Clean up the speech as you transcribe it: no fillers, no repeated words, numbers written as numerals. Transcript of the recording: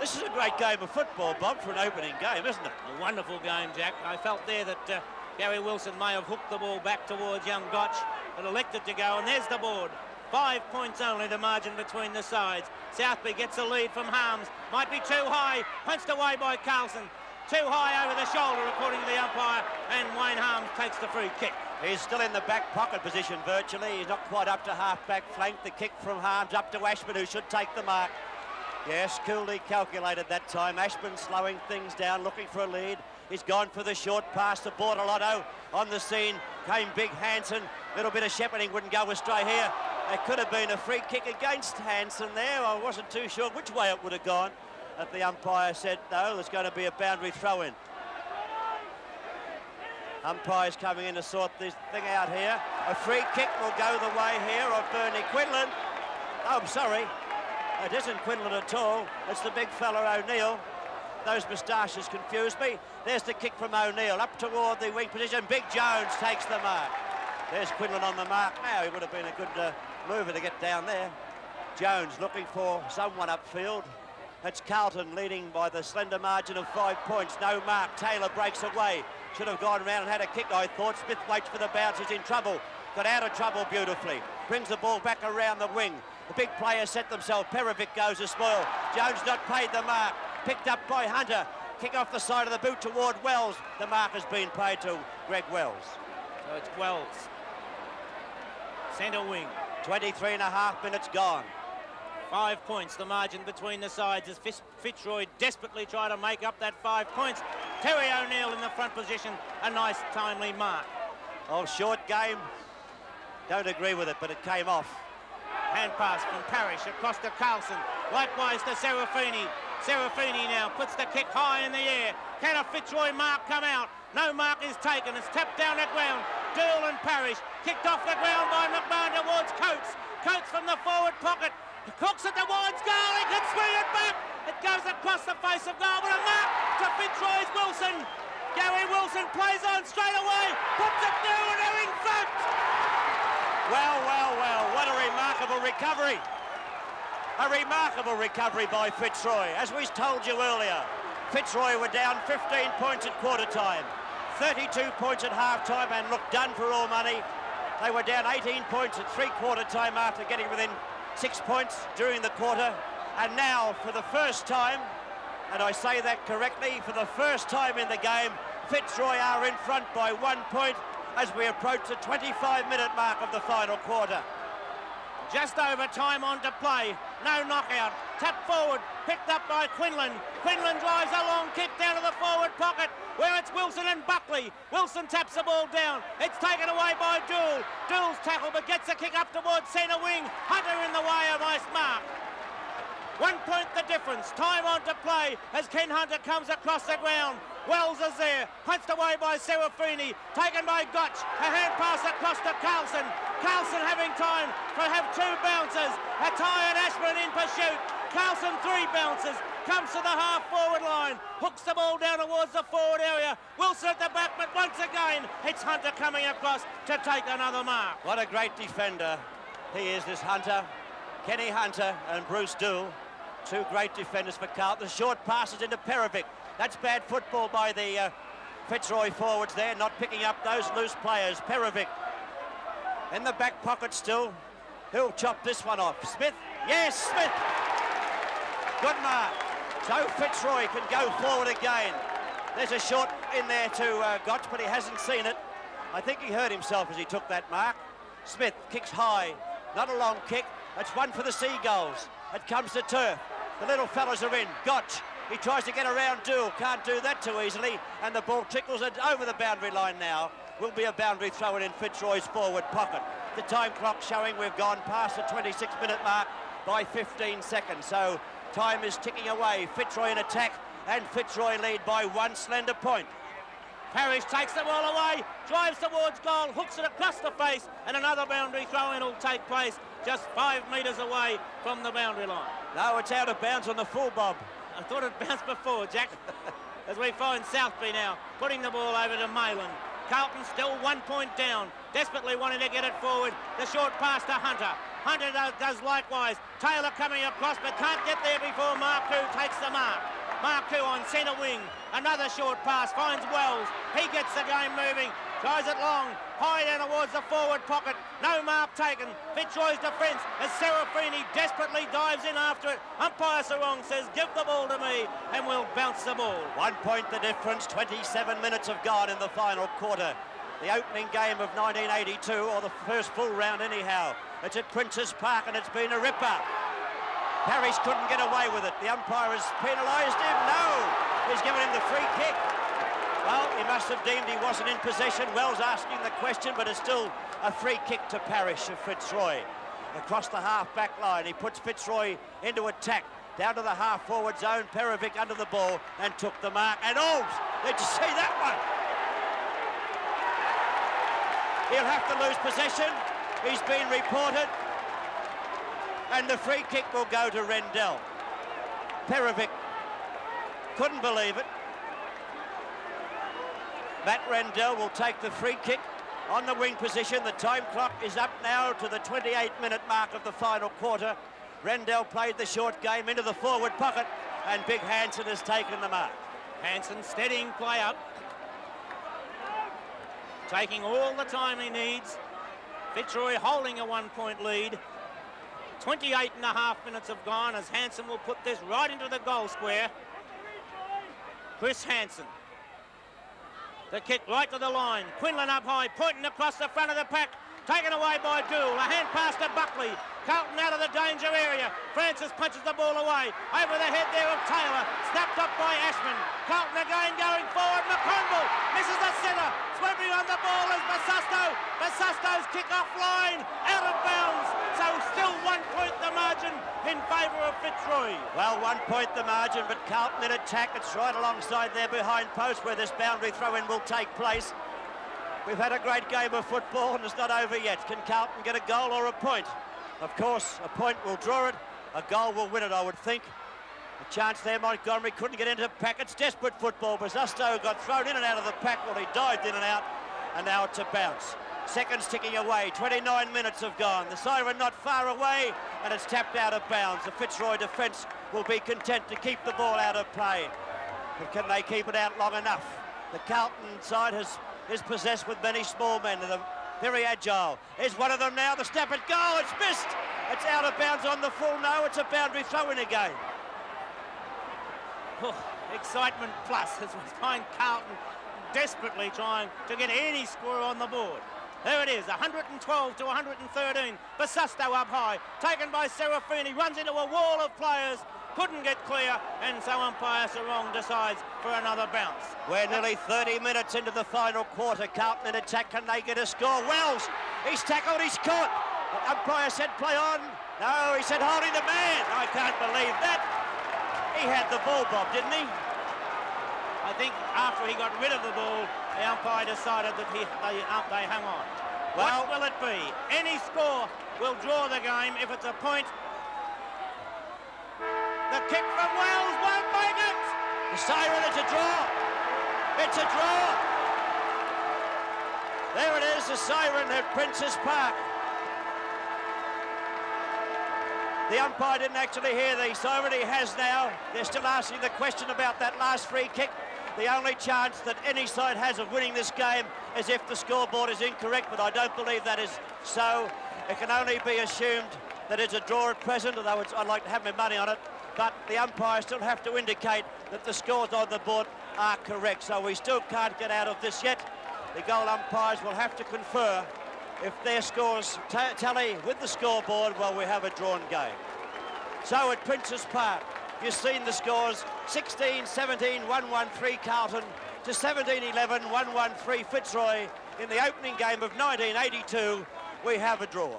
This is a great game of football, Bob, for an opening game, isn't it? A wonderful game, Jack. I felt there that Gary Wilson may have hooked the ball back towards young Gotch, but elected to go, and there's the board. 5 points only, the margin between the sides. Southby gets a lead from Harms. Might be too high. Punched away by Carlton. Too high over the shoulder, according to the umpire, and Wayne Harms takes the free kick. He's still in the back pocket position, virtually. He's not quite up to half-back flank. The kick from Harms up to Ashman, who should take the mark. Yes, coolly calculated that time. Ashman slowing things down, looking for a lead. He's gone for the short pass to Bortolotto. On the scene came Big Hansen. Little bit of shepherding wouldn't go astray here. It could have been a free kick against Hansen there. I wasn't too sure which way it would have gone. But the umpire said, no, there's going to be a boundary throw-in. Umpire's coming in to sort this thing out here. A free kick will go the way here of Bernie Quinlan. Oh, I'm sorry. It isn't Quinlan at all. It's the big fella O'Neill. Those moustaches confused me. There's the kick from O'Neill up toward the wing position. Big Jones takes the mark. There's Quinlan on the mark now. He would have been a good mover to get down there. Jones looking for someone upfield. That's Carlton leading by the slender margin of 5 points. No mark. Taylor breaks away. Should have gone around and had a kick, I thought. Smith waits for the bounce. He's in trouble. Got out of trouble beautifully. Brings the ball back around the wing. The big players set themselves. Perovic goes to spoil. Jones not paid the mark. Picked up by Hunter. Kick off the side of the boot toward Wells. The mark has been paid to Greg Wells. So it's Wells. Centre wing. 23.5 minutes gone. 5 points, the margin between the sides as Fitzroy desperately try to make up that 5 points. Terry O'Neill in the front position, a nice timely mark. Oh, short game. Don't agree with it, but it came off. Hand pass from Parrish across to Carlson. Likewise to Serafini. Serafini now puts the kick high in the air. Can a Fitzroy mark come out? No mark is taken. It's tapped down the ground. Dool and Parrish kicked off the ground by McMahon towards Coates. Coates from the forward pocket. Cooks at the wide's goal. He can swing it back. It goes across the face of goal. But a mark to Fitzroy's Wilson. Gary Wilson plays on straight away. Puts it through and they're in front. Well, well, well. What a remarkable recovery. A remarkable recovery by Fitzroy. As we told you earlier, Fitzroy were down 15 points at quarter time, 32 points at half time and looked done for all money. They were down 18 points at three-quarter time after getting within 6 points during the quarter. And now, for the first time, and I say that correctly, for the first time in the game, Fitzroy are in front by 1 point as we approach the 25-minute mark of the final quarter. Just over time on to play. No knockout. Tap forward. Picked up by Quinlan. Quinlan drives a long kick down to the forward pocket where it's Wilson and Buckley. Wilson taps the ball down. It's taken away by Dool. Dool's tackle but gets a kick up towards centre wing. Hunter in the way, a nice mark. 1 point the difference. Time on to play as Ken Hunter comes across the ground. Wells is there. Punched away by Serafini. Taken by Gotch. A hand pass across to Carlson. Carlson having time to have 2 bounces. Attai and Ashburn in pursuit. Carlson 3 bounces. Comes to the half-forward line. Hooks the ball down towards the forward area. Wilson at the back, but once again, it's Hunter coming across to take another mark. What a great defender he is, this Hunter. Kenny Hunter and Bruce Dool. 2 great defenders for Carlton. Short passes into Perovic. That's bad football by the Fitzroy forwards there, not picking up those loose players. Perovic in the back pocket still. Who'll chop this one off? Smith? Yes, Smith! Good mark. So Fitzroy can go forward again. There's a shot in there to Gotch, but he hasn't seen it. I think he hurt himself as he took that mark. Smith kicks high. Not a long kick. That's one for the Seagulls. It comes to turf. The little fellas are in. Gotch. He tries to get around Dool. Can't do that too easily. And the ball trickles it over the boundary line now. Will be a boundary throw in Fitzroy's forward pocket. The time clock showing we've gone past the 26-minute mark by 15 seconds. So time is ticking away. Fitzroy in attack and Fitzroy lead by 1 slender point. Parrish takes the ball away, drives towards goal, hooks it across the face, and another boundary throw-in will take place just 5 metres away from the boundary line. No, it's out of bounds on the full, Bob. I thought it bounced before, Jack. As we find Southby now putting the ball over to Mayland. Carlton still 1 point down, desperately wanting to get it forward. The short pass to Hunter. Hunter does likewise. Taylor coming across, but can't get there before Marcoux takes the mark. Marcoux on centre wing. Another short pass, finds Wells. He gets the game moving. Tries it long. High down towards the forward pocket. No mark taken. Fitzroy's defence as Serafini desperately dives in after it. Umpire Sarong says, give the ball to me, and we'll bounce the ball. 1 point the difference. 27 minutes have gone in the final quarter. The opening game of 1982, or the first full round anyhow. It's at Princes Park, and it's been a ripper. Parrish couldn't get away with it. The umpire has penalised him. No! He's given him the free kick. Well, he must have deemed he wasn't in possession. Wells asking the question, but it's still a free kick to Parrish of Fitzroy. Across the half-back line, he puts Fitzroy into attack. Down to the half-forward zone. Perovic under the ball and took the mark. And Olds, did you see that one? He'll have to lose possession. He's been reported. And the free kick will go to Rendell. Perovic couldn't believe it. Matt Rendell will take the free kick on the wing position. The time clock is up now to the 28-minute mark of the final quarter. Rendell played the short game into the forward pocket, and Big Hansen has taken the mark. Hansen steadying play up. Taking all the time he needs. Fitzroy holding a 1 point lead. 28.5 minutes have gone as Hansen will put this right into the goal square. Chris Hansen. The kick right to the line. Quinlan up high, pointing across the front of the pack. Taken away by Dool. A hand pass to Buckley. Carlton out of the danger area. Francis punches the ball away. Over the head there of Taylor. Snapped up by Ashman. Carlton again going forward. McConville misses the centre. Sweeping on the ball is Basasto. Basasto's kick off line. Out of bounds. So still 1 point the margin in favour of Fitzroy. Well, 1 point the margin, but Carlton in attack. It's right alongside there behind post where this boundary throw-in will take place. We've had a great game of football and it's not over yet. Can Carlton get a goal or a point? Of course, a point will draw it. A goal will win it, I would think. A chance there, Montgomery couldn't get into the pack. It's desperate football. Basasto got thrown in and out of the pack while he dived in and out. And now it's a bounce. Seconds ticking away. 29 minutes have gone. The siren not far away and it's tapped out of bounds. The Fitzroy defence will be content to keep the ball out of play. But can they keep it out long enough? The Carlton side is possessed with many small men. They're very agile. Here's one of them now. The snap at goal. It's missed. It's out of bounds on the full. No, it's a boundary throw-in again. Oh, excitement plus as we find Carlton desperately trying to get any score on the board. There it is, 112 to 113. Basasto up high, taken by Serafini, runs into a wall of players, couldn't get clear, and so umpire Sarong decides for another bounce. We're nearly 30 minutes into the final quarter. Carlton in attack, can they get a score? Wells, he's tackled, he's caught. The umpire said play on. No, he said holding the man. I can't believe that. He had the ball, Bob, didn't he? I think after he got rid of the ball, the umpire decided that they hung on. Well, what will it be? Any score will draw the game if it's a point. The kick from Wells won't make it! The siren, it's a draw. It's a draw. There it is, the siren at Princes Park. The umpire didn't actually hear the siren, he has now. They're still asking the question about that last free kick. The only chance that any side has of winning this game is if the scoreboard is incorrect, but I don't believe that is so. It can only be assumed that it's a draw at present, although I'd like to have my money on it. But the umpires still have to indicate that the scores on the board are correct. So we still can't get out of this yet. The goal umpires will have to confer. If their scores tally with the scoreboard, well, we have a drawn game. So at Princes Park, you've seen the scores: 16-17, 1-1-3 Carlton to 17-11, 1-1-3 Fitzroy. In the opening game of 1982, we have a draw.